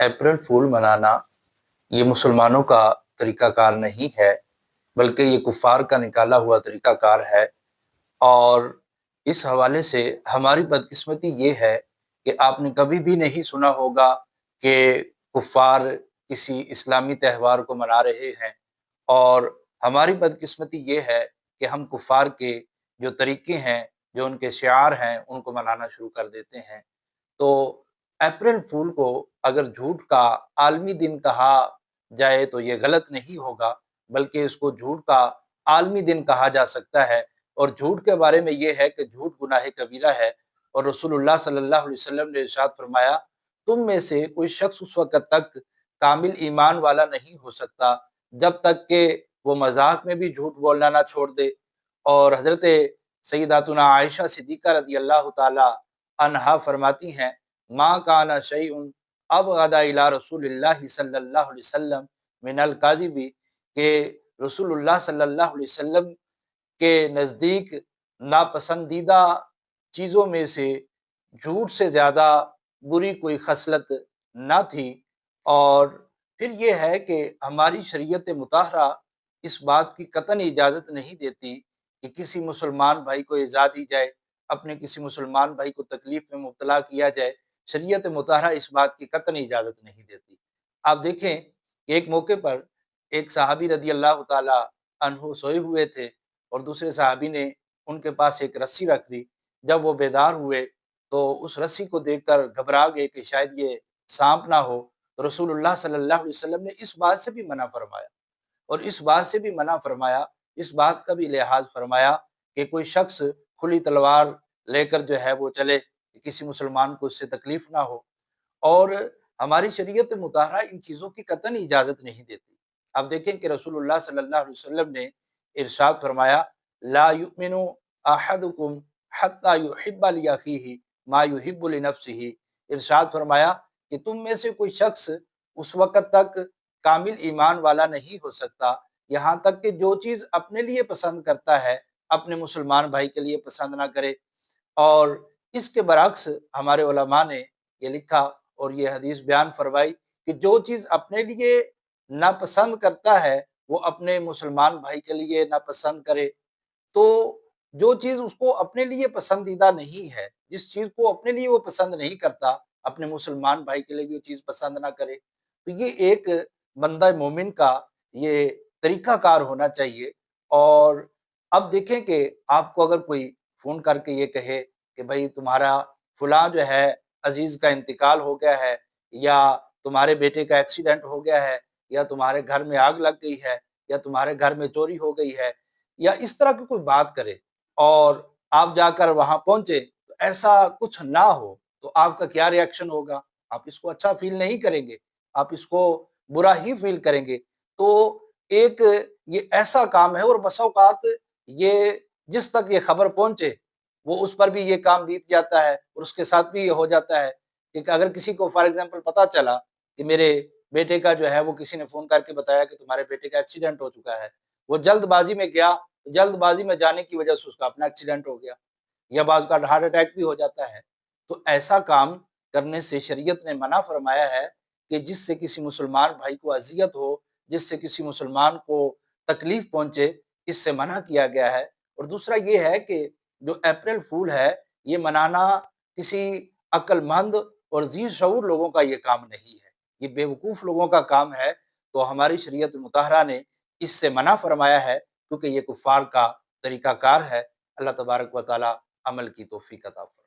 अप्रैल फूल मनाना ये मुसलमानों का तरीक़ा कार नहीं है, बल्कि ये कुफ़ार का निकाला हुआ तरीक़ा कार है। और इस हवाले से हमारी बदकिस्मती ये है कि आपने कभी भी नहीं सुना होगा कि कुफ़ार किसी इस्लामी त्यौहार को मना रहे हैं। और हमारी बदकिस्मती ये है कि हम कुफ़ार के जो तरीक़े हैं, जो उनके शिआर हैं, उनको मनाना शुरू कर देते हैं। तो अप्रैल फूल को अगर झूठ का आलमी दिन कहा जाए तो ये गलत नहीं होगा, बल्कि इसको झूठ का आलमी दिन कहा जा सकता है। और झूठ के बारे में ये है कि झूठ गुनाह कबीरा है। और रसूलुल्लाह सल्लल्लाहु अलैहि वसल्लम ने इरशाद फरमाया, तुम में से कोई शख्स उस वक़्त तक कामिल ईमान वाला नहीं हो सकता जब तक कि वो मज़ाक में भी झूठ बोलना ना छोड़ दे। और हज़रत सय्यदातुना आयशा सिद्दीक़ा रज़ियल्लाहु ताला अन्हा फरमाती हैं, मा काना शैउन अबग़दा इला रसूलिल्लाहि सल्लल्लाहु अलैहि वसल्लम मिनल काज़िबी, के रसूलुल्लाह सल्लल्लाहु अलैहि वसल्लम के नज़दीक नापसंदीदा चीज़ों में से झूठ से ज़्यादा बुरी कोई खसलत ना थी। और फिर ये है कि हमारी शरीयत मुताहरा इस बात की कतई इजाज़त नहीं देती कि किसी मुसलमान भाई को ईज़ा दी जाए, अपने किसी मुसलमान भाई को तकलीफ़ में मुब्तला किया जाए। शरीयत मुताहरा इस बात की कतई इजाज़त नहीं देती। आप देखें कि एक मौके पर एक सहाबी रज़ियल्लाहु ताला अन्हु सोए हुए थे और दूसरे सहाबी ने उनके पास एक रस्सी रख दी। जब वो बेदार हुए तो उस रस्सी को देखकर घबरा गए कि शायद ये साँप ना हो। तो रसूलुल्लाह सल्लल्लाहु अलैहि वसल्लम ने इस बात से भी मना फरमाया, और इस बात से भी मना फरमाया, इस बात का भी लिहाज फरमाया कि कोई शख्स खुली तलवार लेकर जो है वो चले, कि किसी मुसलमान को इससे तकलीफ़ ना हो। और हमारी शरीयत मुताहरा इन चीज़ों की कतई इजाज़त नहीं देती। आप देखें कि रसूलुल्लाह सल्लल्लाहु अलैहि वसल्लम ने इरशाद फरमाया, ला युमिनु अहदुकुम हत्ता युहिब्बा लि अखीहि मा युहिब्बु लि नफ्सिही। इरशाद फरमाया कि तुम में से कोई शख्स उस वक़्त तक कामिल ईमान वाला नहीं हो सकता, यहाँ तक कि जो चीज़ अपने लिए पसंद करता है, अपने मुसलमान भाई के लिए पसंद ना करे। और इसके बरअक्स हमारे उलमा ने ये लिखा और ये हदीस बयान फरमाई कि जो चीज़ अपने लिए नापसंद करता है, वो अपने मुसलमान भाई के लिए नापसंद करे। तो जो चीज़ उसको अपने लिए पसंदीदा नहीं है, जिस चीज़ को अपने लिए वो पसंद नहीं करता, अपने मुसलमान भाई के लिए भी वो चीज़ पसंद ना करे। तो ये एक बंदा मोमिन का ये तरीक़ा कार होना चाहिए। और अब देखें कि आपको अगर कोई फ़ोन करके ये कहे कि भई तुम्हारा फलाँ जो है अज़ीज़ का इंतकाल हो गया है, या तुम्हारे बेटे का एक्सीडेंट हो गया है, या तुम्हारे घर में आग लग गई है, या तुम्हारे घर में चोरी हो गई है, या इस तरह की कोई बात करे और आप जाकर वहाँ पहुँचे तो ऐसा कुछ ना हो, तो आपका क्या रिएक्शन होगा? आप इसको अच्छा फ़ील नहीं करेंगे, आप इसको बुरा ही फ़ील करेंगे। तो एक ये ऐसा काम है, और बसा औक़ात ये जिस तक ये खबर पहुँचे, वो उस पर भी ये काम बीत जाता है। और उसके साथ भी ये हो जाता है कि अगर किसी को फॉर एग्ज़ाम्पल पता चला कि मेरे बेटे का जो है वो किसी ने फ़ोन करके बताया कि तुम्हारे बेटे का एक्सीडेंट हो चुका है, वो जल्दबाज़ी में गया, जल्दबाज़ी में जाने की वजह से उसका अपना एक्सीडेंट हो गया, या बाज़ का हार्ट अटैक भी हो जाता है। तो ऐसा काम करने से शरीयत ने मना फरमाया है कि जिससे किसी मुसलमान भाई को अज़ियत हो, जिससे किसी मुसलमान को तकलीफ़ पहुँचे, इससे मना किया गया है। और दूसरा ये है कि जो अप्रैल फूल है, ये मनाना किसी अक्लमंद और ज़ी शऊर लोगों का ये काम नहीं है, ये बेवकूफ़ लोगों का काम है। तो हमारी शरीयत मुताहरा ने इससे मना फरमाया है, क्योंकि ये कुफ़ार का तरीक़ा कार है। अल्लाह तबारक व तआला अमल की तौफ़ीक़ अता फ़रमाए।